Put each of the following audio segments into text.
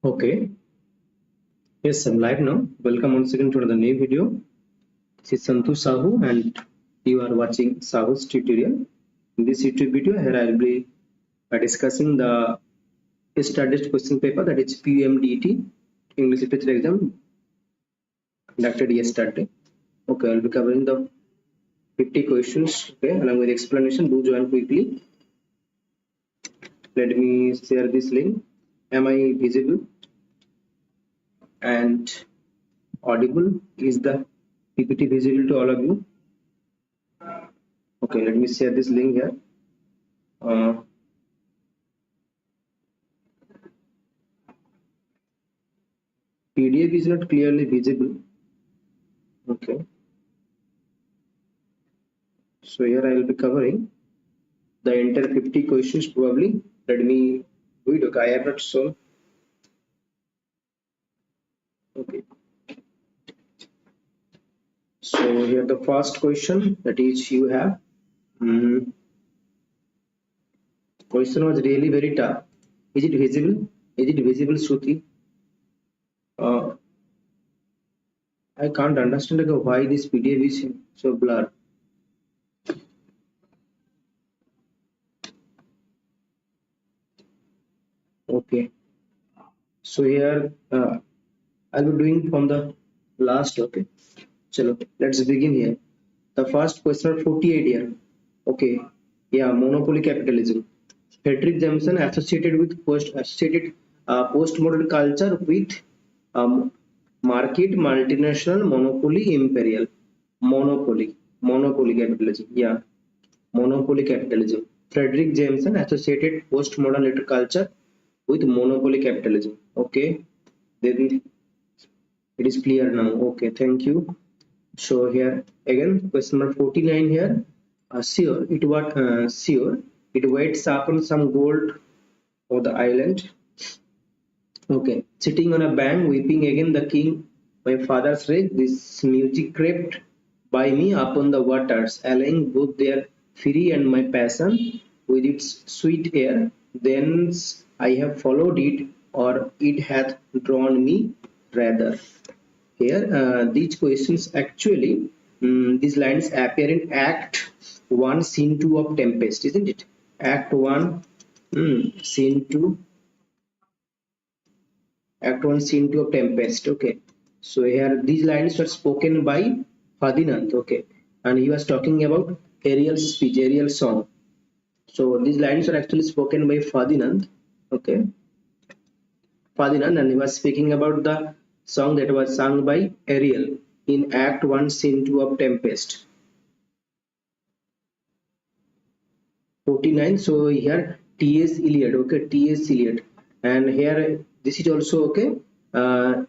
Okay, yes, I'm live now. Welcome once again to another new video. This is Santu Sahu and you are watching Sahu's tutorial. In this YouTube video, here I will be discussing the standard question paper, that is PUMDET English Literature exam conducted yesterday. Okay, I will be covering the 50 questions, okay, along with explanation. Do join quickly. Let me share this link. Am I visible and audible? Is the PPT visible to all of you? Okay, let me share this link here. PDF is not clearly visible. Okay, so here I will be covering the entire 50 questions probably. Let me do it. Okay, I have not shown. Okay, so here the first question, that is you have question was really very tough. Is it visible? Is it visible, Shruti? I can't understand why this PDF is so blurred. Okay, so here I'll be doing from the last. Okay, chalo, let's begin here. The first question, 48 here. Okay, yeah, monopoly capitalism. Frederick Jameson associated with postmodern culture with market, multinational, monopoly, imperial, monopoly capitalism. Yeah, monopoly capitalism. Frederick Jameson associated postmodern literature with monopoly capitalism. Okay, then it is clear now. Okay, thank you. So here again, question number 49 here. Sure, it waits upon some gold of the island. Okay, sitting on a bank, weeping again the king, my father's rage. This music crept by me upon the waters, allaying both their fury and my passion with its sweet air. Thence I have followed it, or it hath drawn me rather. Here, these questions actually, these lines appear in Act 1, Scene 2 of Tempest, isn't it? Act 1, Scene 2, Act 1, Scene 2 of Tempest. Okay. So here, these lines were spoken by Ferdinand. Okay. And he was talking about Ariel's speech, Ariel's song. So these lines are actually spoken by Ferdinand. Okay. Ferdinand, and he was speaking about the song that was sung by Ariel in Act 1, Scene 2 of Tempest. 49. So here T.S. Eliot, okay, T.S. Eliot, and here this is also okay.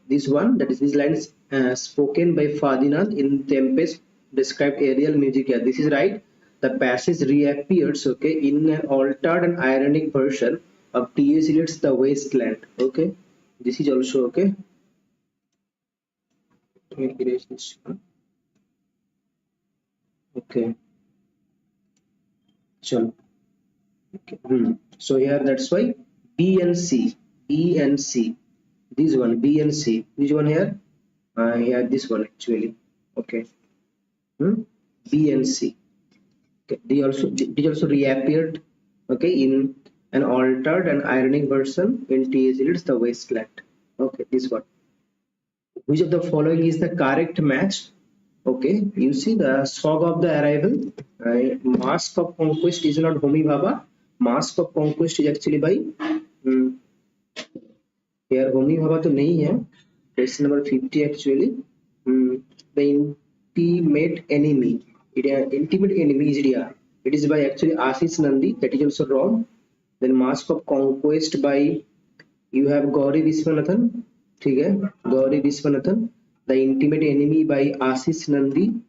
This one, that is these lines spoken by Ferdinand in Tempest described Ariel music. Here, this is right. The passage reappears, okay, in an altered and ironic version of T.S. Eliot's The Wasteland. Okay, this is also okay. Okay, so okay. So here that's why B and C, B and C, this one B and C, which one here? Here this one actually. Okay, B and C. Okay, they also reappeared. Okay, in an altered and ironic version in T.S. Eliot's The Wasteland. Okay, this one. Which of the following is the correct match? Okay, you see the Song of the Arrival. Mask of Conquest is not Homi Bhabha. Mask of Conquest is actually by here Homi Bhabha तो नहीं है. Question number 50 actually. The Intimate Enemy. Intimate Enemy is yeah. It is by actually Ashish Nandi. That is also wrong. Then Mask of Conquest by you have Gauri Viswanathan. ठीक है, Gauri Viswanathan. The Intimate Enemy by Ashish Nandi,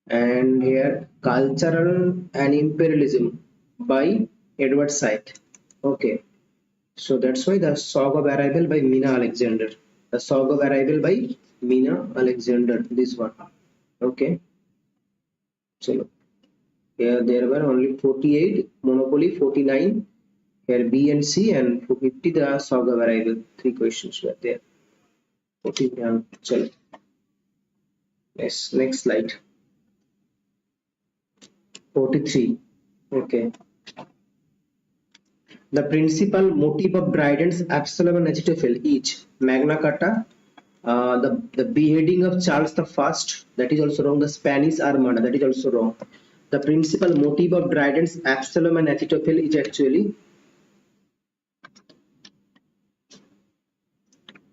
and here Cultural and Imperialism by Edward Said. Okay, so that's why the Song of Arrival by Mina Alexander. The Song of Arrival by Mina Alexander. This one. Okay. So here there were only 48. Monopoly 49. Here B and C, and for 50 the Sauga variable. 3 questions were there. 41. Chalo. Yes, next slide. 43. Okay. The principal motive of Dryden's Absalom and Achitophel each Magna Carta, the beheading of Charles the First, that is also wrong. The Spanish Armada, that is also wrong. The principal motive of Dryden's Absalom and Achitophel is actually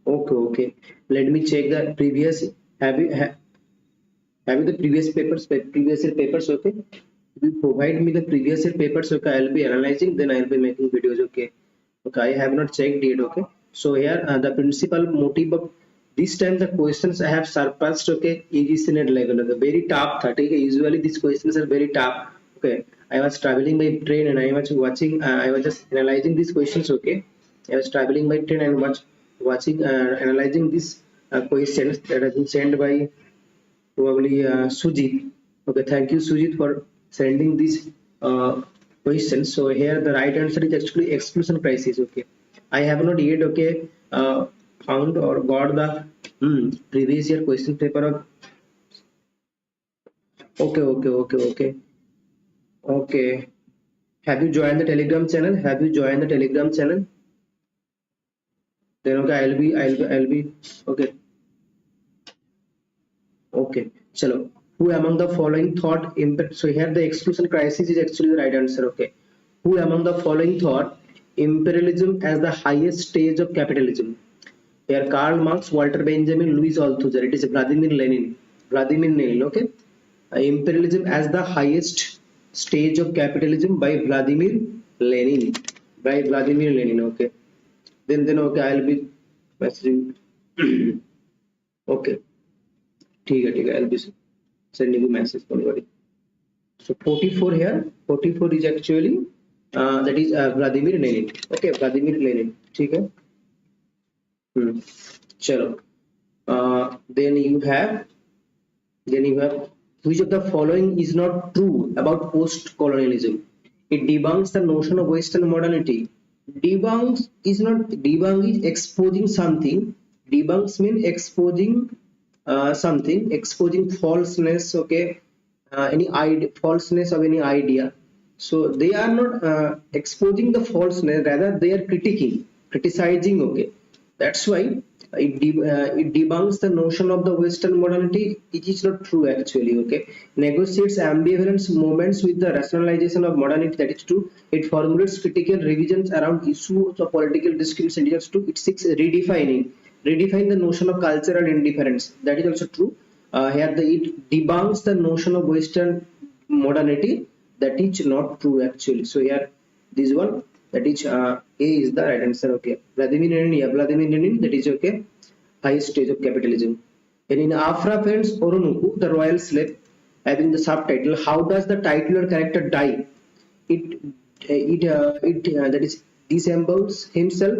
okay. Let me check the previous. Have you the previous year papers? Okay. If you provide me the previous year papers, okay, I'll be analyzing, then I'll be making videos. Okay. I have not checked it. Okay, so here the principal motive of this time the questions I have surpassed. Okay, EG Senate level. Okay, very tough. 30. Usually these questions are very tough. Okay, I was traveling by train and I was watching. I was just analyzing these questions. Okay, I was traveling by train and watching analyzing these questions that have been sent by probably Sujit. Okay, thank you Sujit for sending these questions. So here the right answer is actually exclusion crisis. Okay, I have not yet found or got the previous year question paper of. Okay. Have you joined the Telegram channel? Then okay, I'll be okay. Okay, chalo. Who among the following thought impact? So here the exclusion crisis is actually the right answer. Okay, who among the following thought imperialism as the highest stage of capitalism? Here Karl Marx, Walter Benjamin, Louis Althusser. It is Vladimir Lenin. Okay, imperialism as the highest stage of capitalism by Vladimir Lenin. Okay, then okay, I'll be messaging. Okay. ठीक है I'll be sending you message already. So 44 here, 44 is actually that is Vladimir Lenin. Okay, Vladimir Lenin. ठीक है. चलो. Then you have which of the following is not true about post-colonialism? It debunks the notion of Western modernity. Debunks is exposing something. Debunks mean exposing something, exposing falseness. Okay, any falseness of any idea. So they are not exposing the falseness, rather they are criticizing. Okay, that's why it debunks the notion of the Western modernity. It is not true actually. Okay, negotiates ambivalence moments with the rationalization of modernity. That is true. It formulates critical revisions around issues of political discourse. That is true. It seeks redefine the notion of cultural indifference. That is also true. Here it debunks the notion of Western modernity. That is not true actually. So here this one, that is A is the right answer. Okay, Vladimir Lenin, that is okay, highest stage of capitalism. And in Afra Friends Oronuku, the royal slave, having the subtitle, how does the titular character die? It that is disembowels himself.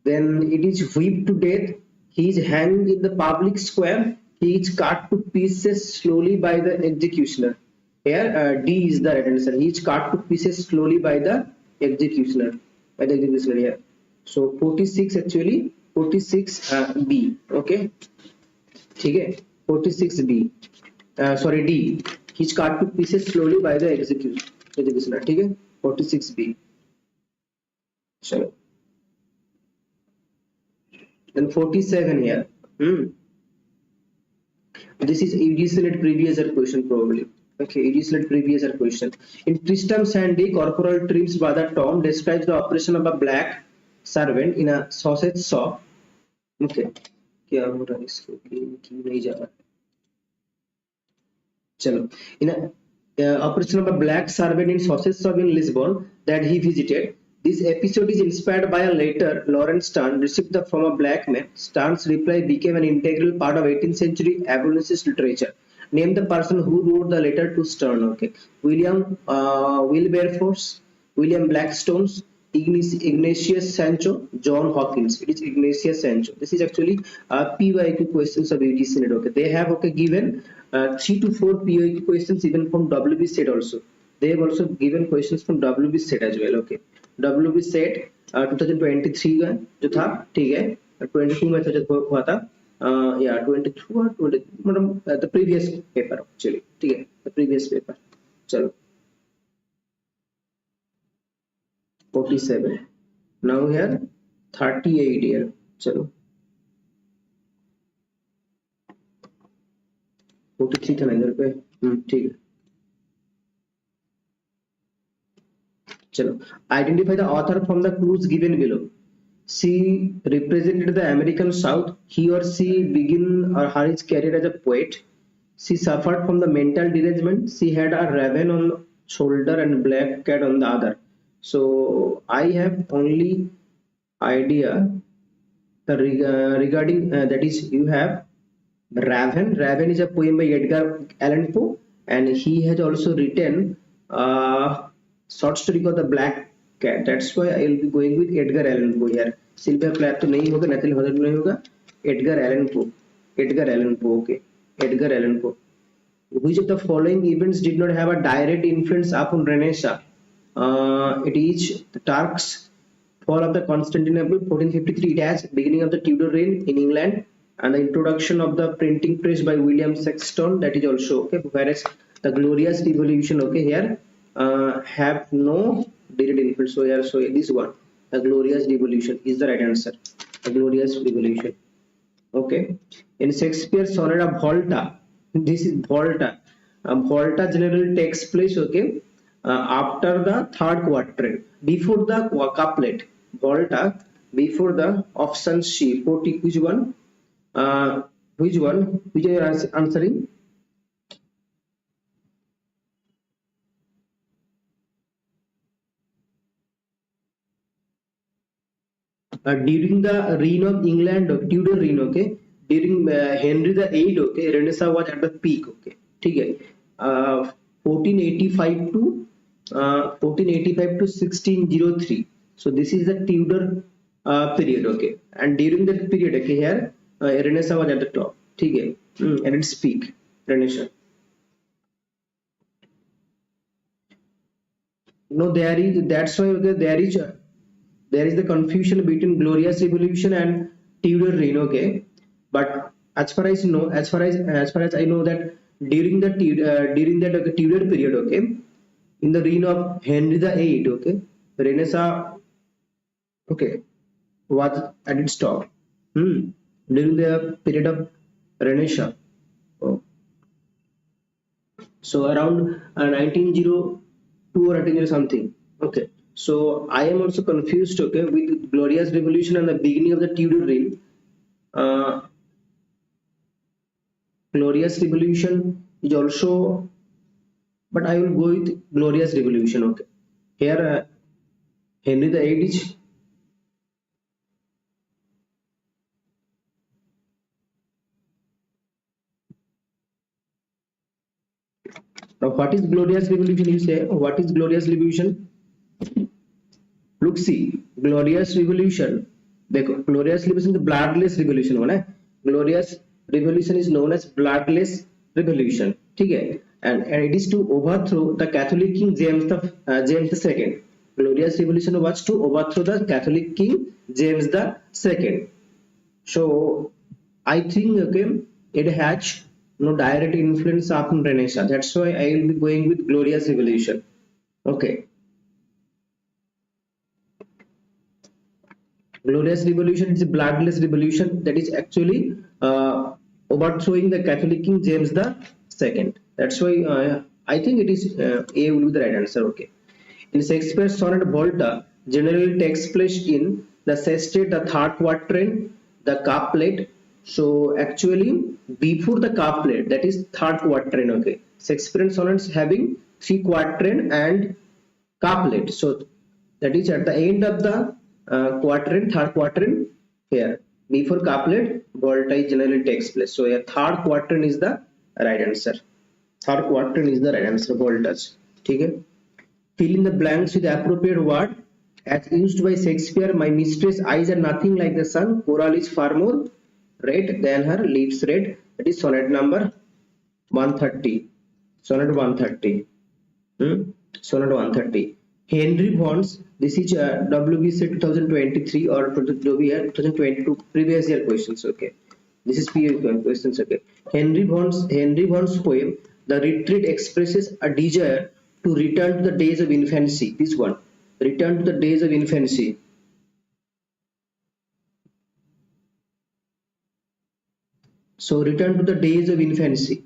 Then it is whipped to death. He is hanged in the public square. He is cut to pieces slowly by the executioner. Here D is the right answer. He is cut to pieces slowly by the executioner. Here. So 46 actually 46 B. Okay. ठीक है 46 B. Sorry D. He is cut to pieces slowly by the executioner. ठीक है 46 B. चलो. Then 47 here. This is ED previous year question probably. Okay, ED previous year question. In Tristram Shandy, Corporal Trim's brother Tom describes the operation of a black servant in a sausage shop. Okay, क्या हो रहा है इसको क्यों नहीं जा रहा? चलो, in a operation of a black servant in sausage shop in Lisbon that he visited. This episode is inspired by a letter Lawrence Stern received from a black man. Stern's reply became an integral part of 18th century abolitionist literature. Name the person who wrote the letter to Stern. Okay, William Wilberforce, William Blackstones, Ignatius Sancho, John Hawkins. It is Ignatius Sancho. This is actually PYQ questions of UG Senate. Okay, they have given 3 to 4 PYQ questions even from WB set also. They have also given questions from WB set as well. Okay, WB set 2023 का जो था, ठीक है, 22 में हुआ था, या 22 और 20 मतलब द प्रीवियस पेपर एक्चुअली, ठीक है, द प्रीवियस पेपर। चलो 47 नाउ हियर 38 ईयर। चलो 43 था ना इधर पे, ठीक है। चलो identify the author from the clues given below. She represented the American South. He or she began or her his career as a poet. She suffered from the mental derangement. She had a raven on shoulder and black cat on the other. So I have only idea the regarding that is you have Raven. Raven is a poem by Edgar Allan Poe, and he has also written a short story called The Black Cat. That's why I will be going with Edgar Allan Poe here. Sylvia Plath तो नहीं होगा, Natalie Hodder नहीं होगा, Edgar Allan Poe. Edgar Allan Poe, okay. Edgar Allan Poe. Which of the following events did not have a direct influence upon Renaissance? It is the Turks, fall of the Constantinople, 1453. It has beginning of the Tudor reign in England, and the introduction of the printing press by William Sexton. That is also okay. Whereas the Glorious Revolution, okay, here have no direct influence. So here, so this one, the Glorious Revolution is the right answer. The Glorious Revolution. Okay. In Shakespeare's sonnet of Volta, this is Volta. Volta generally takes place, okay, after the third quatrain, before the couplet. Volta before the option C. 40. Which one? Which one? Which are you answering? During the reign of England, Tudor reign, okay, during Henry the Eighth, okay, Renaissance was at the peak, okay, ठीक है, 1485 to 1603. So this is the Tudor period, okay, and during that period, okay, here Renaissance was at the top, ठीक है, at its peak, Renaissance. No, there is, that's why, okay, there is the confusion between Glorious Revolution and Tudor reign, okay, but as far as I know, as far as I know that during that Tudor period, okay, in the reign of Henry the Eighth, okay, Renaissance, okay, was at its top, during the period of Renaissance. Oh. So around 1902 or 1900 something, okay. So I am also confused, okay, with Glorious Revolution and the beginning of the Tudor reign. Glorious Revolution is also, but I will go with Glorious Revolution, okay. Here Henry the Eighth is now. What is Glorious Revolution? You say, what is Glorious Revolution? Look, see, Glorious Revolution. देखो, Glorious Revolution, the bloodless revolution होना है. Glorious Revolution is known as bloodless revolution, ठीक है, and it is to overthrow the Catholic King James II. Glorious Revolution was to overthrow the Catholic King James II. So I think, okay, it has no direct influence upon Renaissance. That's why I will be going with Glorious Revolution. Okay. Glorious Revolution is a bloodless revolution that is actually overthrowing the Catholic King James II. That's why I think it is A will be the right answer. Okay. In Shakespeare's sonnet Volta generally takes place in the sestet, the third quatrain, the couplet. So actually before the couplet, that is third quatrain. Okay. Shakespearean sonnets having three quatrain and couplet. So that is at the end of the quatrain, third quatrain here. Before couplet, Volta generally takes place. So here third quatrain is the right answer. Third quatrain is the right answer. Volta's. Okay. Fill in the blanks with the appropriate word. As used by Shakespeare, my mistress' eyes are nothing like the sun. Coral is far more red than her lips red. That is sonnet number 130. Sonnet 130. Sonnet 130. Henry Vaughan's, this is WBC 2023 or 2022 previous year questions. Okay, this is PU questions. Okay, Henry Vaughan's poem "The Retreat" expresses a desire to return to the days of infancy. This one, return to the days of infancy. So return to the days of infancy.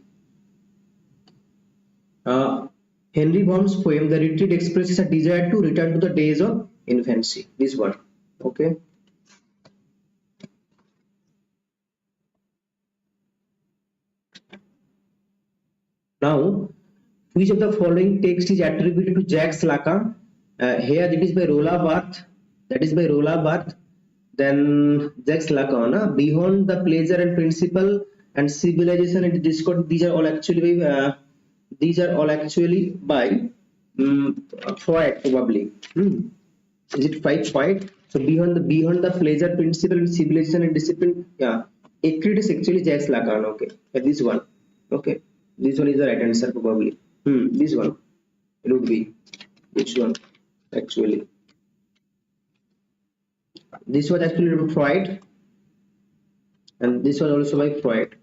Henry Vaughan's poem "The Retreat" expresses a desire to return to the days of infancy. This one. Okay. Now, which of the following text is attributed to Jacques Lacan? Here it is by Roland Barthes. That is by Roland Barthes. Then Jacques Lacan. Beyond the pleasure and principle and civilization and discord. These are all actually by Freud probably. Is it Freud? So beyond the pleasure, principle, and civilization and discipline. Yeah, Ecrit is actually Jacques Lacan. Okay, this one. Okay, this one is the right answer probably. This one. It would be which one actually? This was actually by Freud, and this was also by Freud.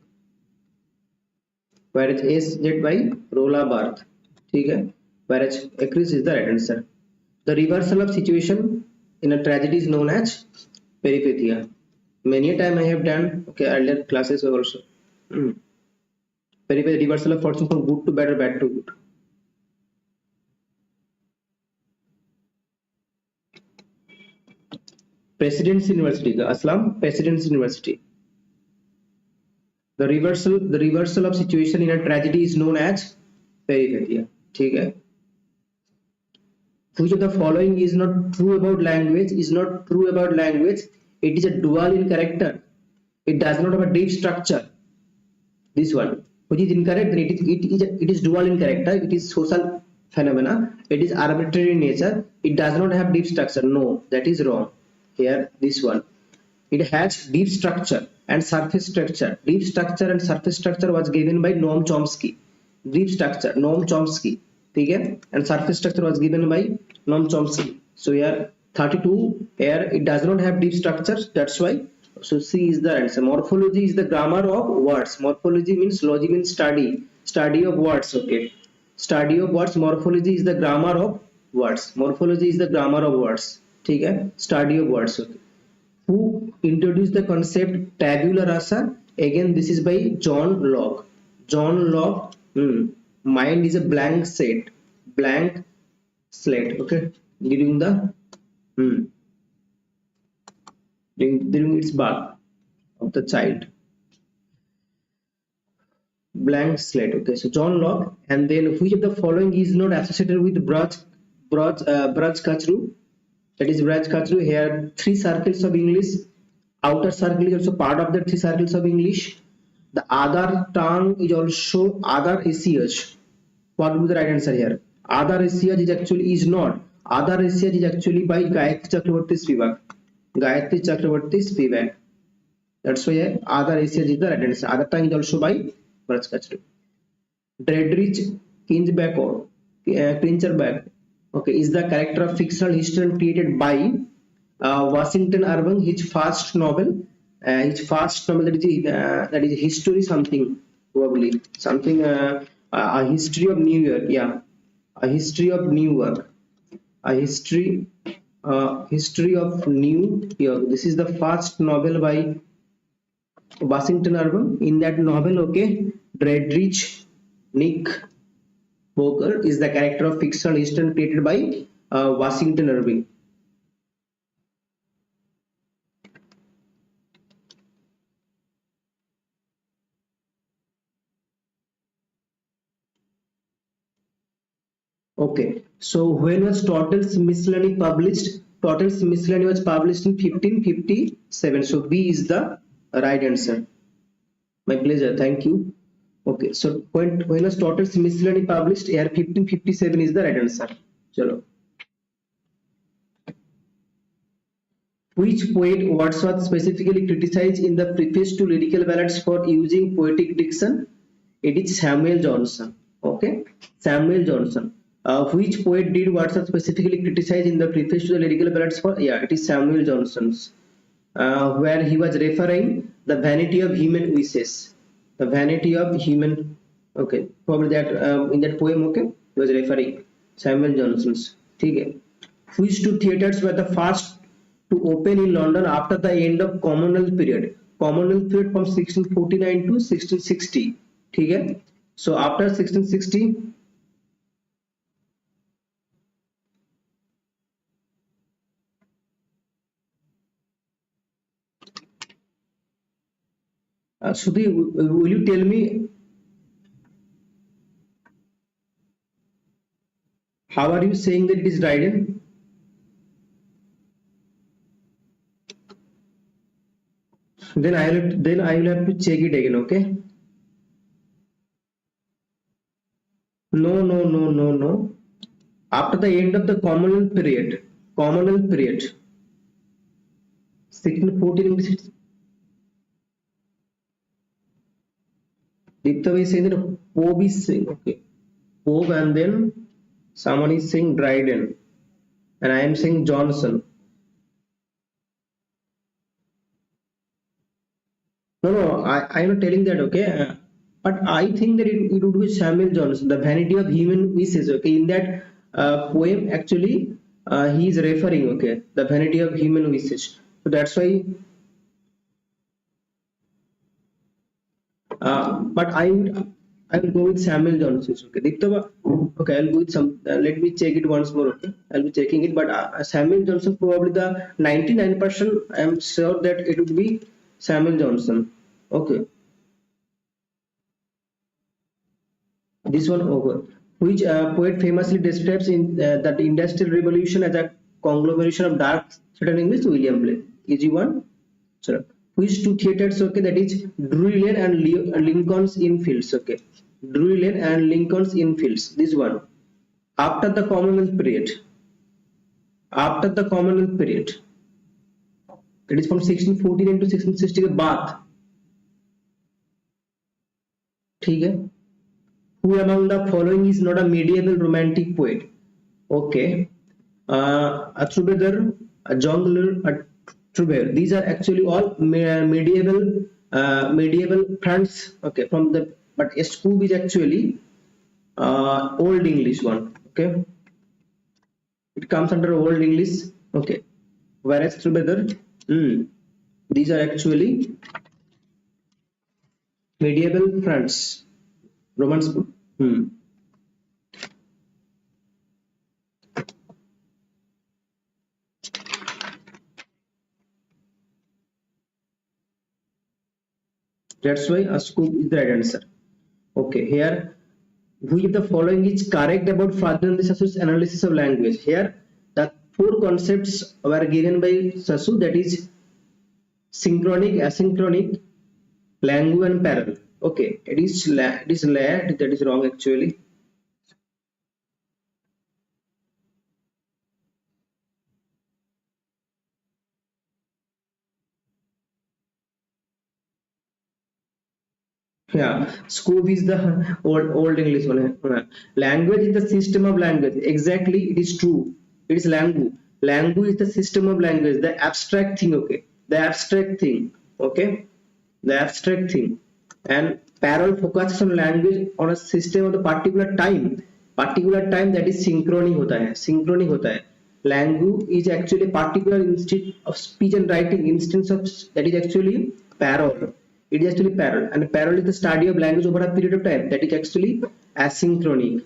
Whereas S is by Roland Barthes. Okay, whereas Ecrit is the right answer. The reversal of situation in a tragedy is known as peripeteia. Many a time I have done earlier classes also. Peripeteia, reversal of fortune from good to bad or bad to good. Presidency University, Aslam, Presidency University. The reversal of situation in a tragedy is known as peripeteia. Okay. Which of the following is not true about language? Is not true about language. It is a dual in character. It does not have a deep structure. This one, which is incorrect, then it is dual in character. It is social phenomena. It is arbitrary in nature. It does not have deep structure. No, that is wrong. Here, this one. It has deep structure and surface structure. Deep structure and surface structure was given by Noam Chomsky. Deep structure, Noam Chomsky. Okay? And surface structure was given by Noam Chomsky. So here 32, here it does not have deep structures. That's why. So C is the answer. Morphology is the grammar of words. Morphology means logy means study of words. Okay, study of words. Morphology is the grammar of words. Morphology is the grammar of words. Okay, study of words. Okay. Who introduced the concept tabula rasa? Again, this is by John Locke. John Locke. Mind is a blank slate. Okay, during its birth of the child. Blank slate. Okay, so John Locke. And then which of the following is not associated with Braj-Kachru? That is Braj-Kachru. Here 3 circles of English. Outer circle is also part of the 3 circles of English. The other tongue is also other ACH. What would be the right answer here? Other ACH is not. Other ACH is actually by Gayatri Chakraborty's Vivek. Gayatri Chakraborty's Vivek. That's why here other ACH is the right answer. Other tongue is also by Braj-Kachru. Dreadrich Kincherback. Okay, is the character of fictional history created by Washington Irving. His first novel. That is history something probably something a history of New York. Yeah, a history of New York. A history of New York. This is the first novel by Washington Irving. In that novel, okay, Dreadrich Knickerbocker is the character of fictional history created by Washington Irving. Okay, so when was Tottle's Miscellany published? Tottle's Miscellany was published in 1557. So B is the right answer. My pleasure. Thank you. Okay, so when was Tottle's Miscellany published? Here 1557 is the right answer. Chalo. Which poet Wordsworth specifically criticized in the preface to Lyrical Ballads for using poetic diction? It is Samuel Johnson. Okay, Samuel Johnson. Which poet did Watson specifically criticize in the preface to the lyrical ballads for? Yeah, it is Samuel Johnson's, where he was referring the vanity of human wishes. The vanity of human. Okay, probably that in that poem. Okay, he was referring Samuel Johnson's. Okay. Which two theatres were the first to open in London after the end of Commonwealth period? Commonwealth period from 1649 to 1660. Okay. So after 1660. Sudhi, will you tell me how are you saying that it is Dryden? Then I will have to check it again. Okay. No. After the end of the Commonwealth period, 1614. Diptava is saying that Pope is saying, okay, Pope, and then someone is saying Dryden, and I am saying Johnson. No, I am not telling that, okay. But I think that it would be Samuel Johnson, the vanity of human wishes. Okay, in that poem, actually, he is referring, okay, the vanity of human wishes. So that's why. But I will go with Samuel Johnson. Okay, Diktava, okay, I'll go with some. Let me check it once more. Okay, I'll be checking it. But Samuel Johnson, probably the 99%. I am sure that it would be Samuel Johnson. Okay, this one over. Which poet famously describes in that Industrial Revolution as a conglomeration of dark certain English? William Blake. Easy one. Sure. Which two theatres? Okay, that is Drury Lane and Lincoln's Inn Fields. Okay, Drury Lane and Lincoln's Inn Fields. This one. After the Commonwealth period. After the Commonwealth period. It is from 1649 to 1660 Bath. Okay. Who among the following is not a medieval romantic poet? Okay. A troubadour, a jongleur, a troubadour. These are actually all medieval friends. Okay, from the, but a scoop is actually Old English one. Okay, it comes under Old English. Okay, whereas troubadour, these are actually medieval friends. Romans. That's why a scoop is the right answer. Okay, here which of the following is correct about Ferdinand Sassou's analysis of language? Here the four concepts were given by Sassou, that is synchronic, asynchronic, langue, and parallel. Okay, it is layered, that is wrong actually. Yeah, scope is the old English one. Language is the system of language. Exactly, it is true. It is language. Language is the system of language, the abstract thing. Okay, the abstract thing. Okay, the abstract thing. And parallel focuses on language on a system of the particular time. Particular time, that is synchronic होता है. Synchronic होता है. Language is actually particular instance of speech and writing. Instance of that is actually parallel. It is actually parallel, and parallel is the study of language over a period of time. That is actually asynchronic.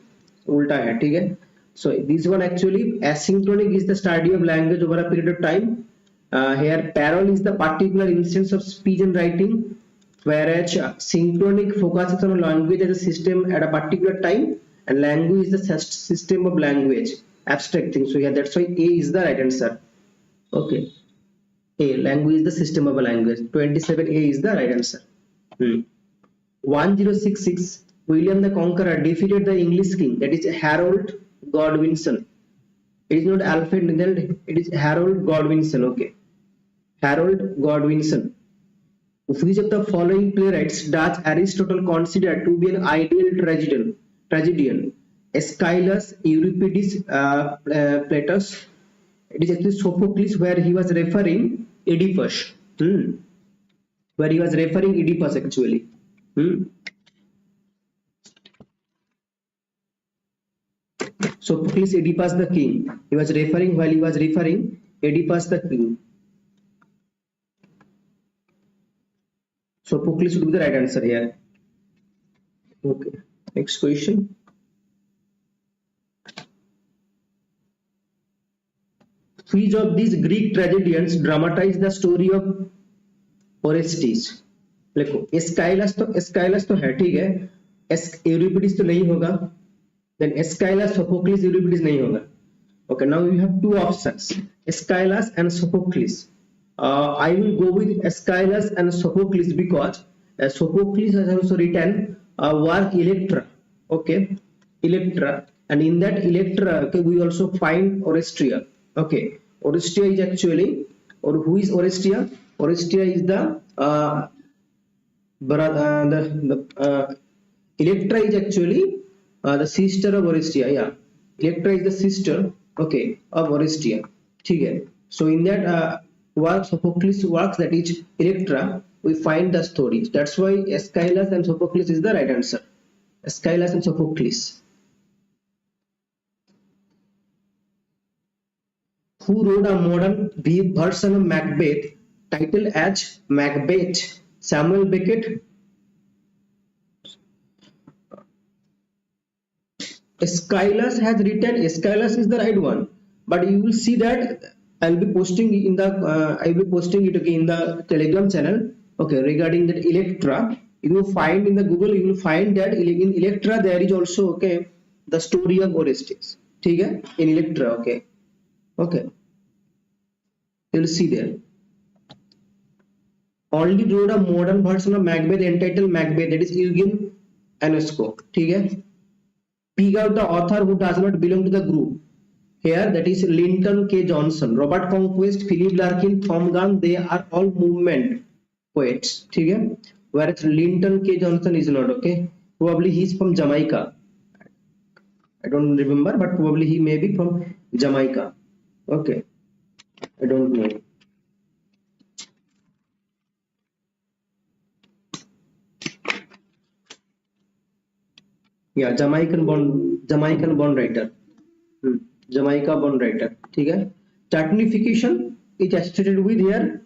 उल्टा है, ठीक है. So this one actually asynchronic is the study of language over a period of time. Here parallel is the particular instance of speech and writing, whereas synchronic focuses on language as a system at a particular time, and language is the system of language, abstract thing. So yeah, that's why A is the right answer. Okay. A, language is the system of a language. 27A is the right answer. 1066, William the Conqueror defeated the English king, that is Harold Godwinson. It is not Alfred Nidald, it is Harold Godwinson. Okay, Harold Godwinson. Which of the following playwrights does Aristotle consider to be an ideal tragedian? Aeschylus, Euripides, Plautus. It is actually Sophocles, where he was referring Oedipus. Where he was referring Oedipus actually. Sophocles, Oedipus the king. He was referring while he was referring Oedipus the king. Sophocles would be the right answer here. Okay. Next question. Which of these Greek tragedians dramatize the story of Orestes? देखो Aeschylus तो है, ठीक है. Euripides तो नहीं होगा. Then Aeschylus, Sophocles, Euripides नहीं होगा. Okay, now we have two options, Aeschylus and Sophocles. I will go with Aeschylus and Sophocles because Sophocles has also written a work Electra. Okay, Electra, and in that Electra, okay, we also find Orestia. Okay, Orestia is actually, or who is Orestia? Orestia is the Electra is actually the sister of Orestia. Yeah, Electra is the sister, okay, of Orestia. ठीक है. So in that work, Sophocles works, that is Electra, we find the story. That's why Aeschylus and Sophocles is the right answer. Aeschylus and Sophocles. Who wrote a modern version of Macbeth titled as Macbeth? Samuel Beckett. Aeschylus has written, Aeschylus is the right one, but you will see that I will be posting in the in the Telegram channel. Okay, regarding that Electra, you will find in the Google, you will find that in Electra there is also, okay, the story of Orestes. ठीक है, in Electra. Okay, okay, you will see there. Only wrote a modern version of Macbeth entitled Macbeth, that is Eugen Ionesco. ठीक है. Pick out the author who does not belong to the group. Here, that is Linton K. Johnson, Robert Conquest, Philip Larkin, Tom Gunn. They are all movement poets. ठीक है. Whereas Linton K. Johnson is not. Okay, probably he is from Jamaica. I don't remember, but probably he may be from Jamaica. Okay, I don't know. Yeah, Jamaican born writer. Jamaica born writer. ठीक है. Chatnification is associated with here.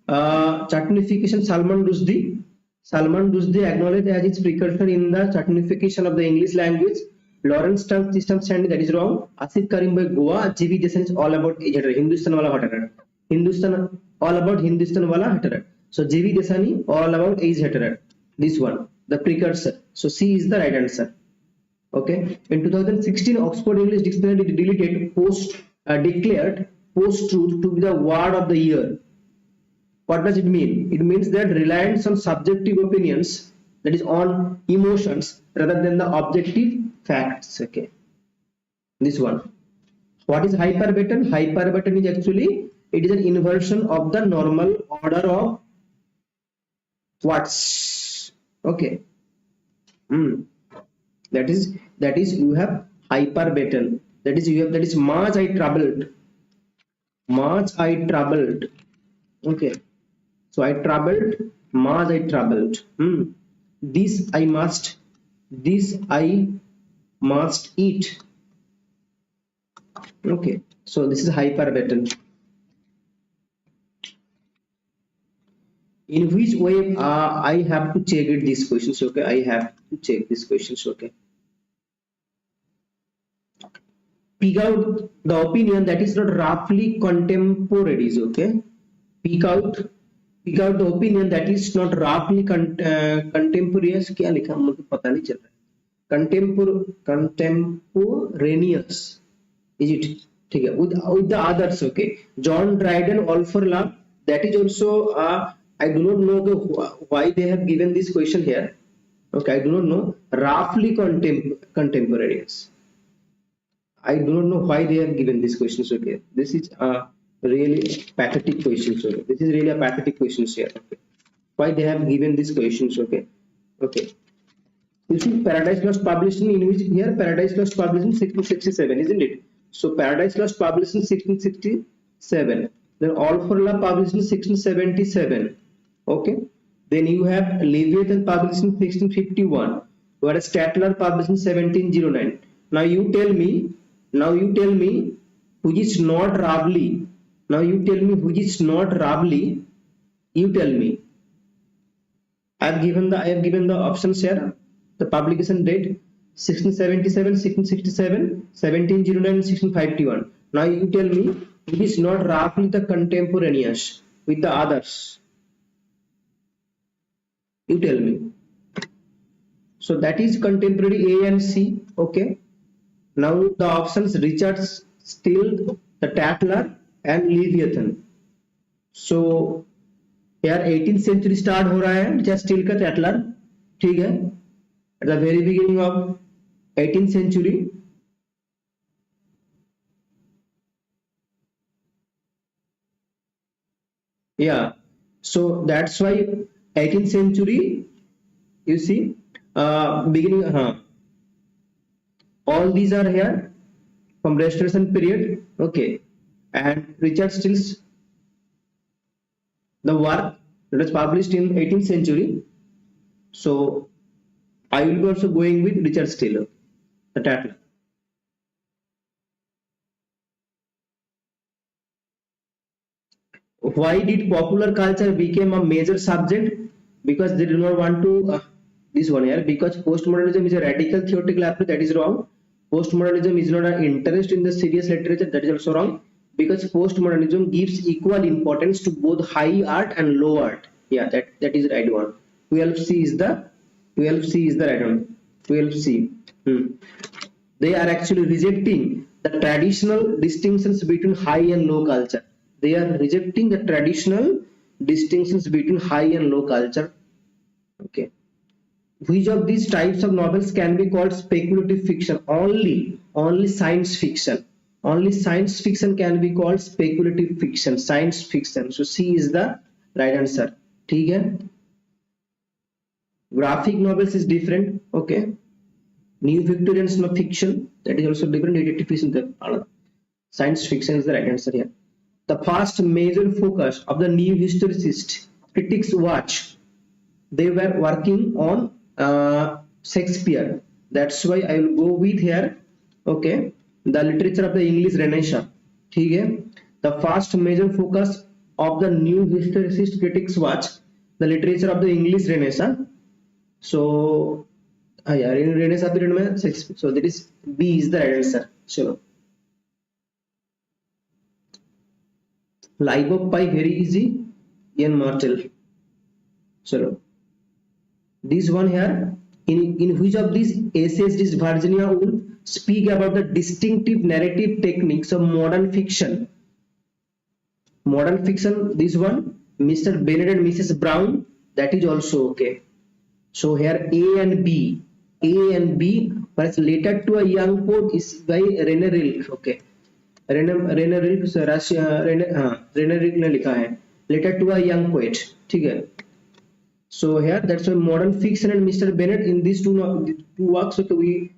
Chatnification, Salman Rushdie. Salman Rushdie acknowledged as its precursor in the chatnification of the English language. Lawrence Stern system standing, that is wrong. Asif Karim by Goa. G.V. Desan is all about Hindustan wala hatred. Hindustan, all about Hindustan wala hatred. So G.V. Desani all about age hatred. This one, the precursor. So C is the right answer. Okay, in 2016, Oxford English Dictionary declared post-truth to be the word of the year. What does it mean? It means that reliance on subjective opinions, that is on emotions rather than the objective facts. Okay, this one. What is hyperbaton? Hyperbaton is actually, it is an inversion of the normal order of words. Okay. That is you have hyperbaton. That is much I troubled. Okay, so I troubled, much I troubled. This I must eat. Okay, so this is hyperbaton. In which way I have to check it, these questions. Okay, I have to check these questions. Okay, pick out the opinion that is not roughly contemporaries. Okay, pick out the opinion that is not roughly contemporaneous. क्या लिखा मुझे पता नहीं चल रहा है. Contemporaneous is it? ठीक है, with the others. Okay, John Dryden, All for Love. That is also I do not know why they have given this question here. Okay, I do not know. Roughly contemporaries. I do not know why they have given these questions. Okay, this is really pathetic questions. Okay, this is really a pathetic questions here. Okay, why they have given these questions? Okay, okay. You see, Paradise Lost published in which here Paradise Lost published in 1667, isn't it? So Paradise Lost published in 1667. Then All for Love published in 1677. Okay. Then you have Leviathan published in 1651, whereas Tatler published in 1709. Now you tell me, which is not Ravli. Now you tell me which is not Ravli. You tell me. I have given the options here. The publication date 1677, 1667, 1709, 1651. Now you tell me it is not roughly the contemporaneous with the others. You tell me. So that is contemporary A and C. Okay. Now the options Richard Steele, the Tatler, and Leviathan. So here 18th century start हो रहा है Richard Steele का Tatler, ठीक है, at the very beginning of 18th century. Yeah, so that's why 18th century, you see, beginning, all these are here from Restoration period. Okay, and Richard Steele's the work that was published in 18th century. So I will be also going with Richard Steele, the Tatler. Why did popular culture become a major subject? Because they do not want to this one here, because postmodernism is a radical theoretical approach. That is wrong. Postmodernism is not an interest in the serious literature. That is also wrong, because postmodernism gives equal importance to both high art and low art. Yeah, that is the right one. 12C is the right one. 12C. They are actually rejecting the traditional distinctions between high and low culture. They are rejecting the traditional distinctions between high and low culture. Okay. Which of these types of novels can be called speculative fiction? Only science fiction. Only science fiction can be called speculative fiction. Science fiction. So C is the right answer. ठीक है. Graphic novels is different. Okay. New Victorian fiction, that is also different. Detective fiction. Science fiction is the right answer here. The first major focus of the new historicist critics watch, they were working on Shakespeare. That's why I will go with here. Okay, the literature of the English Renaissance. ठीक है. The first major focus of the new historicist critics watch, the literature of the English Renaissance. So yeah, Renaissance period में Shakespeare. So that is B is the right answer. चलो. Life of Pi, very easy. Ian Martel. Chalo. This one here, in which of these essays does Virginia Woolf speak about the distinctive narrative techniques of modern fiction? Modern fiction, this one, Mr. Bennet and Mrs. Brown, that is also okay. So here A and B, but Letter to a Young Poet is by René Rilke. Okay. Rainer Rilke ने लिखा है letter to a young poet. ठीक है. So here that's why modern fiction and Mr. Bennet in these two works. Okay,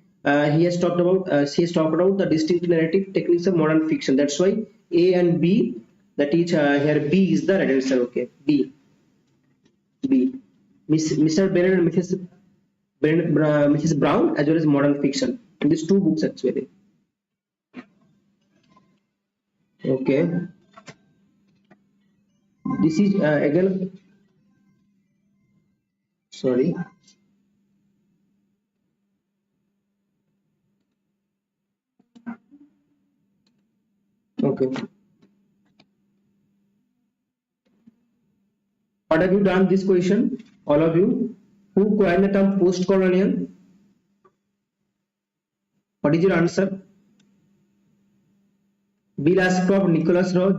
he has talked about the distinct narrative techniques of modern fiction. That's why A and B, that is here B is the right answer. Okay, B. Mr. Bennet and Mrs. Brown as well as modern fiction in these two books actually. Okay, this is again, sorry, okay, what have you done this question, all of you? Who coined the term post-colonial? What is your answer? Bill Ashcroft, Nicholas Rowe,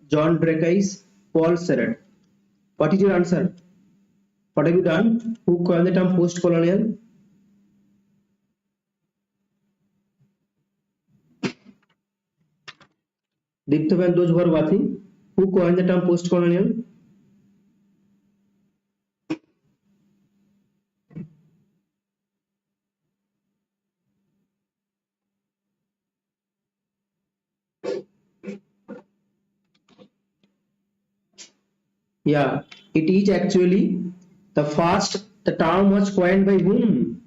John Drakais, Paul Serret. What is your answer? What have you done? Who coined the term post-colonial? Dipto and those who are watching, who coined the term post-colonial? Yeah, it is actually the term was coined by whom?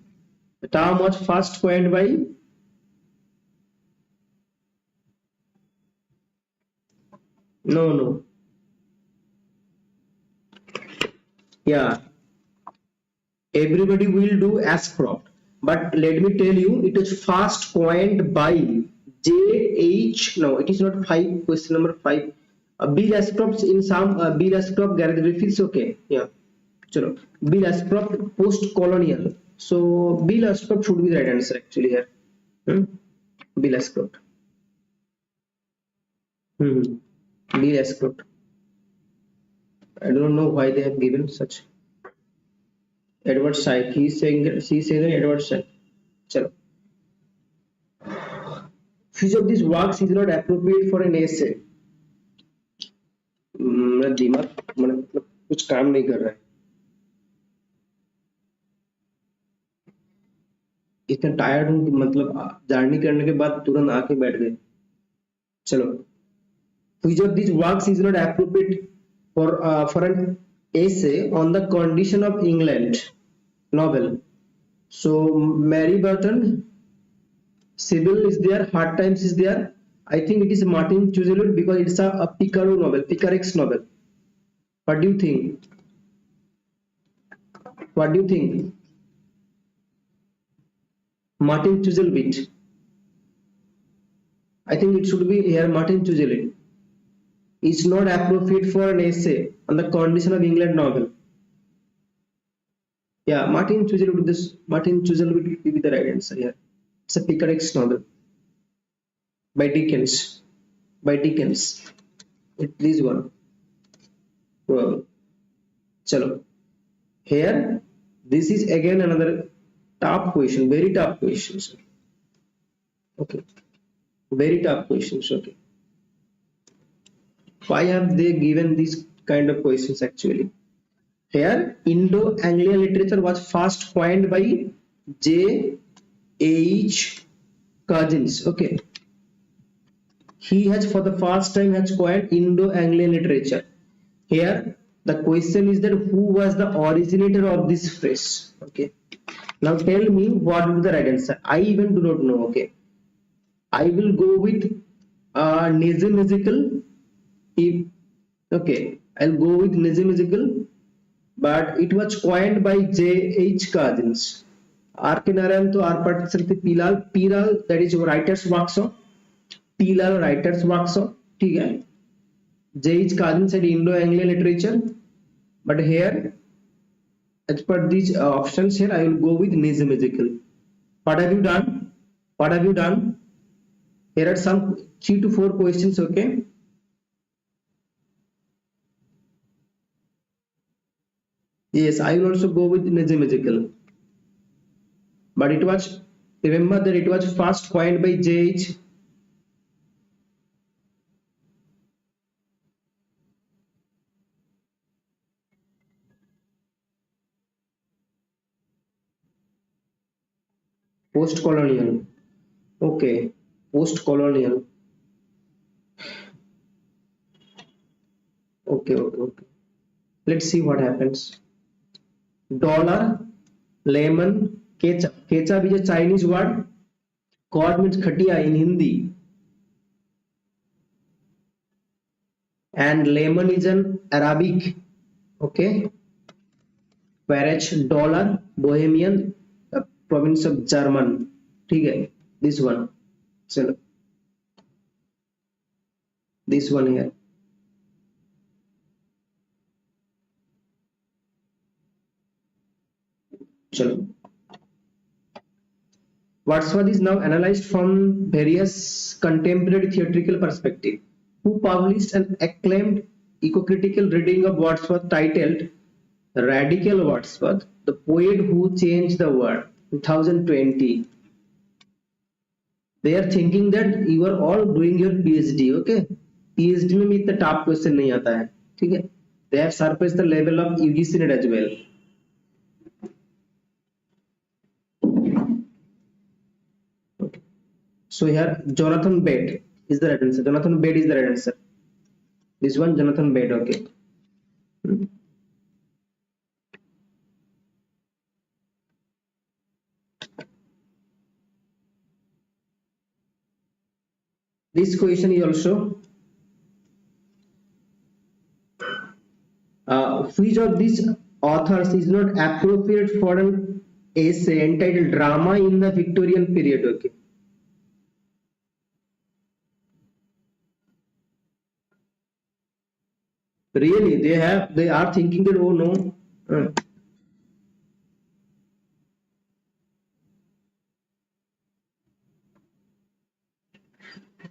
The term was first coined by, no, yeah, everybody will do Ashcroft, but let me tell you, it is first coined by J.H. No, it is not five. Question number 5. Bill Ashcroft in some Bill Ashcroft Gareth Griffiths. Okay, yeah. Chalo. Bill Ashcroft post-colonial. So Bill Ashcroft should be the right answer actually here. Hmm? Bill Ashcroft. Bill Ashcroft. I don't know why they have given such. Edward Said. He is saying that she is saying that Edward Said. Chalo. Which of these works is not appropriate for an essay? मेरा दिमाग मतलब कुछ काम नहीं कर रहा है, इतना टायर्ड हूँ कि मतलब जर्नी करने के बाद तुरंत आके बैठ गए. चलो, which of these works is not appropriate for an essay on the condition of England novel? So Mary Burton, Sybil is there, Hard Times is there. I think it is Martin Chuzzlewit because it's a Picaro novel, Picaresque novel. What do you think? What do you think? Martin Chuzzlewit. I think it should be here Martin Chuzzlewit. It's not appropriate for an essay on the condition of England novel. Yeah, Martin Chuzzlewit will be the right answer here. It's a Picaresque novel by Dickens. It is one. Well, chalo. Here, this is again another tough question, very tough questions. Okay, very tough questions. Okay, why have they given these kind of questions actually? Here, Indo-Anglian literature was first coined by J.H. Cousins. Okay, he has for the first time has coined Indo-Anglian literature. Here, the question is that who was the originator of this phrase? Okay. Now tell me what would be the right answer. I even do not know. Okay. I will go with Nizam-Ezekiel. Okay, I'll go with Nizam-Ezekiel, but it was coined by J.H. Cousins. R.K. Narayan to R. Pilal, that is writer's workshop. Pilal writer's workshop. Okay. J.H. Cousins said Indo-Anglian literature, but here, as per these options here, I will go with Nizam-Ezekiel. What have you done? What have you done? Here are some 3 to 4 questions. Okay. Yes, I will also go with Nizam-Ezekiel. But it was, remember that it was first coined by J.H. Post-colonial. Okay, post-colonial. Okay. Let's see what happens. Dollar, lemon, ketchup. Ketchup is a Chinese word. Cod means khatiya in Hindi. And lemon is an Arabic. Okay. Whereas dollar, Bohemian, province of German. Okay. This one. So this one here. Chalo. Wordsworth is now analyzed from various contemporary theatrical perspective. Who published an acclaimed eco-critical reading of Wordsworth titled Radical Wordsworth, the Poet Who Changed the World, 2020. They are thinking that you are all doing your PhD. Okay, PhD में भी इतना tough question नहीं आता है. ठीक है? They have surpassed the level of UGC NET as well. Okay. So here Jonathan Bate is the right answer. Jonathan Bate is the right answer. This one Jonathan Bate. Okay. Hmm. This question is also which of these authors is not appropriate for an essay entitled Drama in the Victorian Period? Okay. Really, they are thinking that, oh no.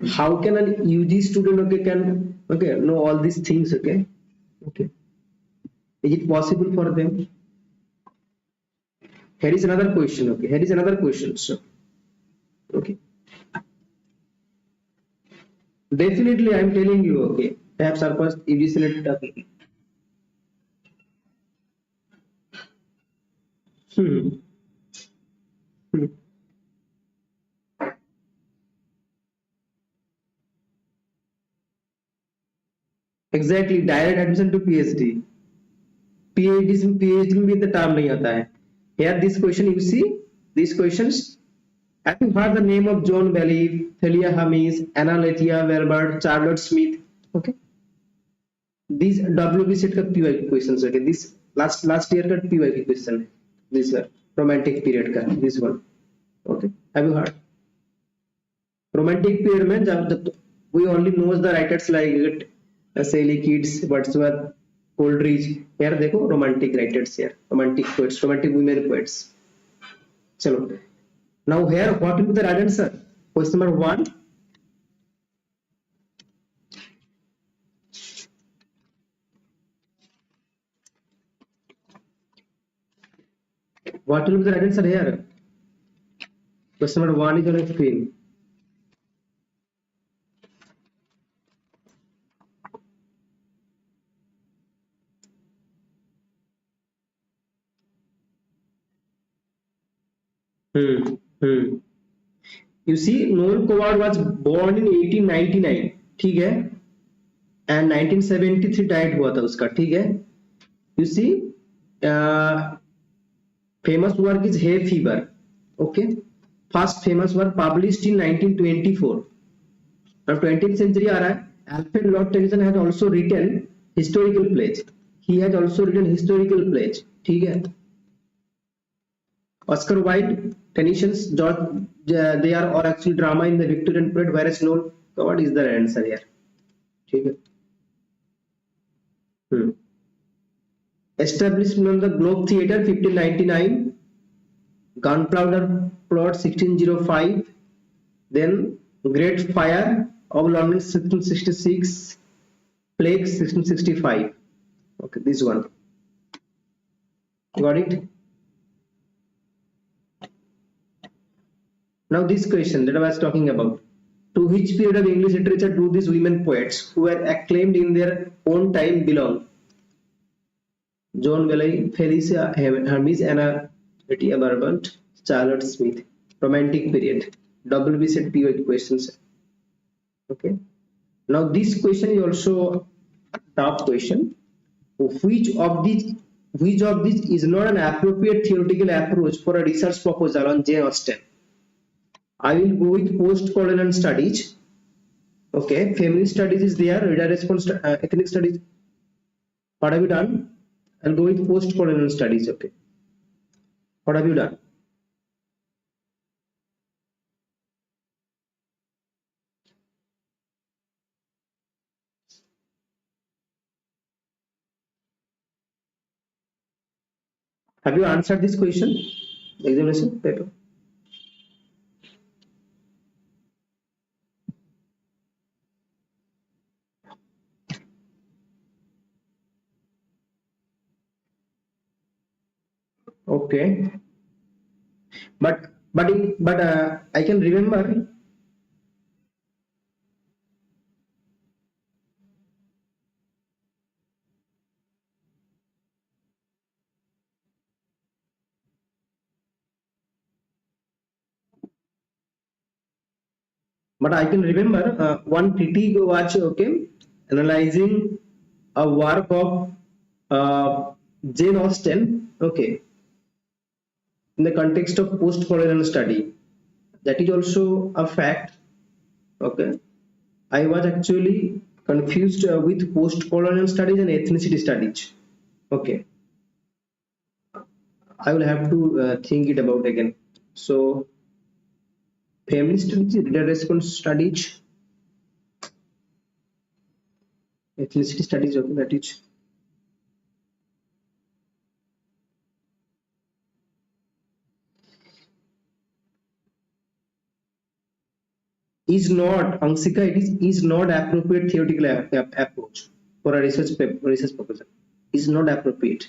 How can an UG student, okay, can, okay, know all these things? Okay. Okay. Is it possible for them? Here is another question. Okay. Here is another question. So, okay. Definitely, I am telling you. Okay. I have surpassed UG select. Okay. Hmm. Hmm. Exactly. Direct admission to PhD. PhD में इतना term नहीं आता है. Here this question you see, these questions. Have you heard the name of John Bailey, Thalia Hamis, Anna Lethia Werbert, Charlotte Smith? Okay. These WB set का PYQ questions. Okay. This last year का PYQ question. This romantic period का this one. Okay. Have you heard? Romantic period में जब we only knows the writers like Sally Keats, Wordsworth, Coleridge. Here देखो romantic writers here, romantic poets, romantic women poets. चलो. Now here what will be the right answer? Question number 1. What will be the right answer here? Question number 1 is on the screen. Hmm. Hmm. You see, Noel Coward was born in 1899. ठीक है? And 1973 died हुआ था उसका. ठीक है? You see, famous work is Hay Fever. Okay. First famous work published in 1924. Now 20th century आ रहा है. Alfred Lord Tennyson has also written historical plays. He has also written historical plays. ठीक है? Oscar Wilde, Tennyson's George, they are all actually drama in the Victorian period, whereas Noel Coward is the answer here. ठीक है? Establishment of the Globe Theatre 1599, Gunpowder Plot 1605, then Great Fire of London 1666, Plague 1665. Okay, this one. Got it? Now this question that I was talking about. To which period of English literature do these women poets who were acclaimed in their own time belong? John Bailey, Felicia Hermes, Anna Lethia Werbert, Charlotte Smith. Romantic period. WB set PY questions. Okay. Now this question is also a tough question. Which of these is not an appropriate theoretical approach for a research proposal on Jane Austen? I will go with post-colonial studies. Okay, feminist studies is there, reader response, ethnic studies. What have you done? I'll go with post-colonial studies. Okay, what have you done? Have you answered this question? Examination paper. Okay, but I can remember. But I can remember one critique was okay, analyzing a work of Jane Austen, okay, in the context of post-colonial study, that is also a fact. Okay, I was actually confused with post-colonial studies and ethnicity studies. Okay, I will have to think it about again. So, feminist studies, reader response studies, ethnicity studies. Okay, that is not Angsika. Is not appropriate theoretical approach for a research proposal. Is not appropriate.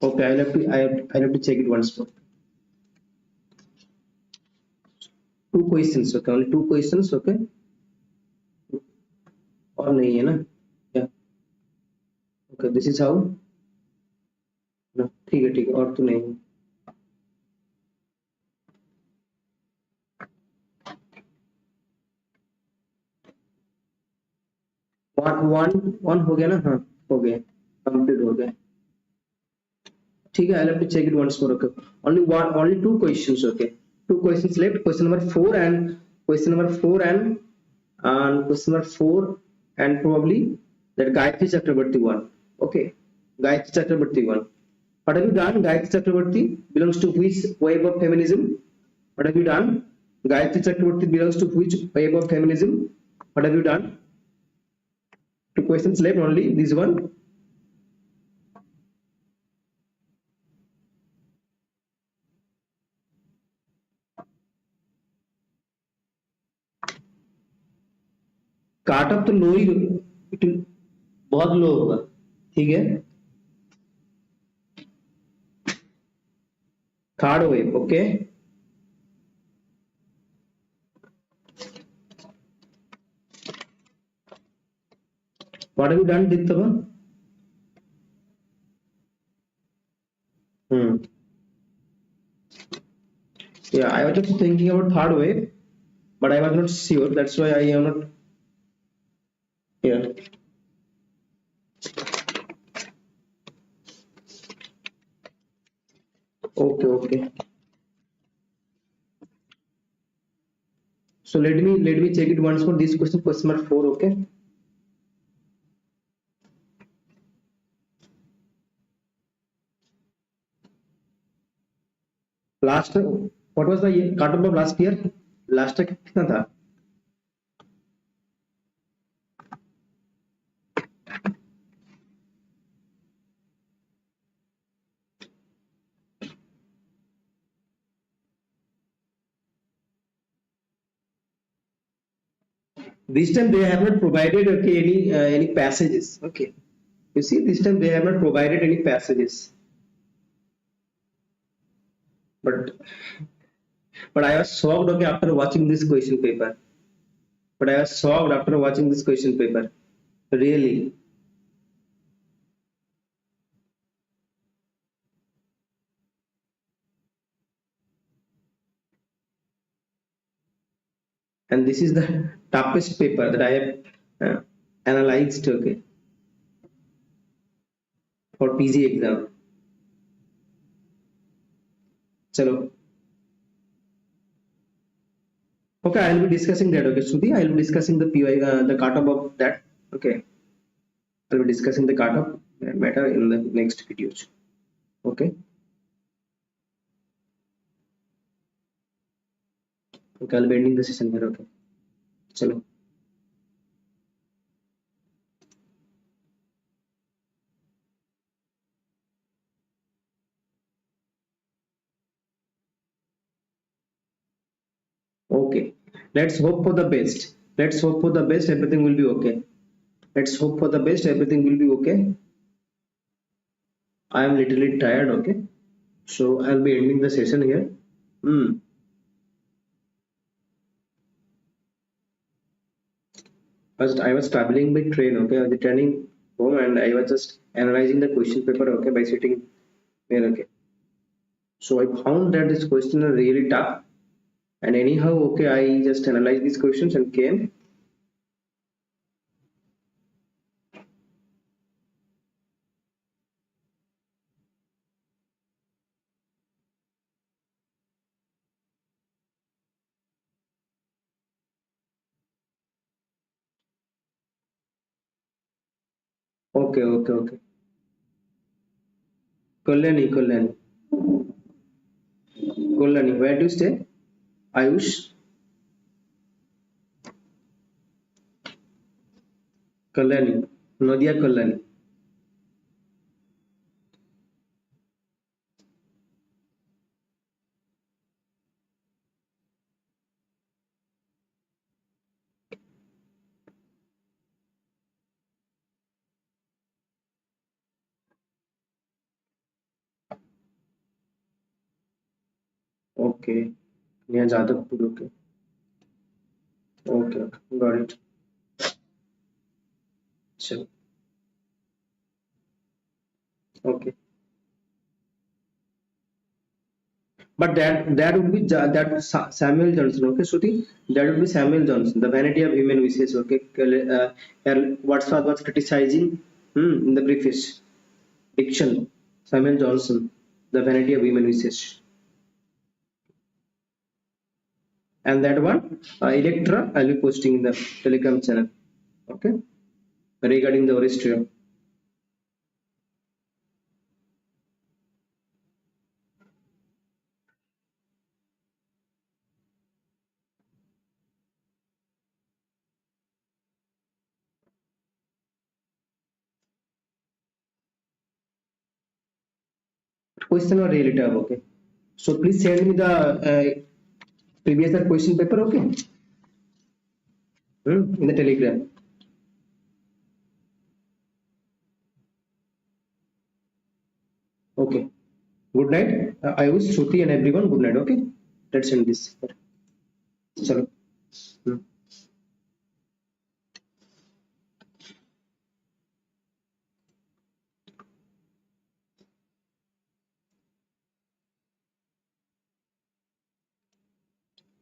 Okay, I'll have to check it once more. Two questions. Okay, only two questions. Okay, और नहीं है ना? Yeah. Okay, this is how. No, ठीक है और तो नहीं है. वन हो गया ना? हाँ, हो गया, कंप्लीट हो गया. ठीक है, I'll have to check it once more. Okay, only two questions. Okay, two questions left. Question number 4 and question number 4 and question number 4 and probably that Gayatri Chakraborty one. Okay, Gayatri Chakraborty one. What have you done? Gayatri Chakraborty belongs to which wave of feminism? What have you done? Gayatri Chakraborty belongs to which wave of feminism? What have you done? Two questions left only. This one. काट of तो लो ही बहुत लो होगा. ठीक है, third wave. Okay, what have you done, Dittava? Yeah, I was just thinking about third wave, but I was not sure. That's why I am not here. Okay. So let me check it once more. This question number 4. Okay. Last, what was the cut of last year? Last year कितना था? This time they have not provided any passages. Okay, you see, this time they have not provided any passages. But I was shocked. Okay, after watching this question paper. But I was shocked after watching this question paper. Really. And this is the toughest paper that I have analyzed. Okay, for PG exam. Chalo. Okay, I will be discussing that. Okay, Shruti, I will be discussing the PY, the cutoff of that. Okay, I will be discussing the cutoff matter in the next videos. Okay. Okay, I'll be ending the session here. Okay, chalo. Okay, let's hope for the best. Let's hope for the best. Everything will be okay. Let's hope for the best. Everything will be okay. I am literally tired. Okay, so I'll be ending the session here. First, I was traveling by train. Okay, I was returning home and I was just analyzing the question paper. Okay, by sitting there. Okay, so I found that this question are really tough, And anyhow, okay, I just analyzed these questions and came. Okay. Kalyani. Where do you stay? Ayush, Kalyani, Nadia Kalyani. Okay, near Jadavpur. Okay, got it. Sure. Okay, but that would be Samuel Johnson. Okay, Shruti, that would be Samuel Johnson, the Vanity of Human Wishes. Okay, Wordsworth was criticizing in the preface diction. Samuel Johnson, the Vanity of Human Wishes, and that one Electra, I'll be posting in the Telegram channel. Okay, regarding the Orestria. Question or relative. Okay, so please send me the previous year question paper. Okay, in the Telegram. Okay. Good night. I wish Shruti and everyone good night. Okay. Let's end this. Chalo. Hmm.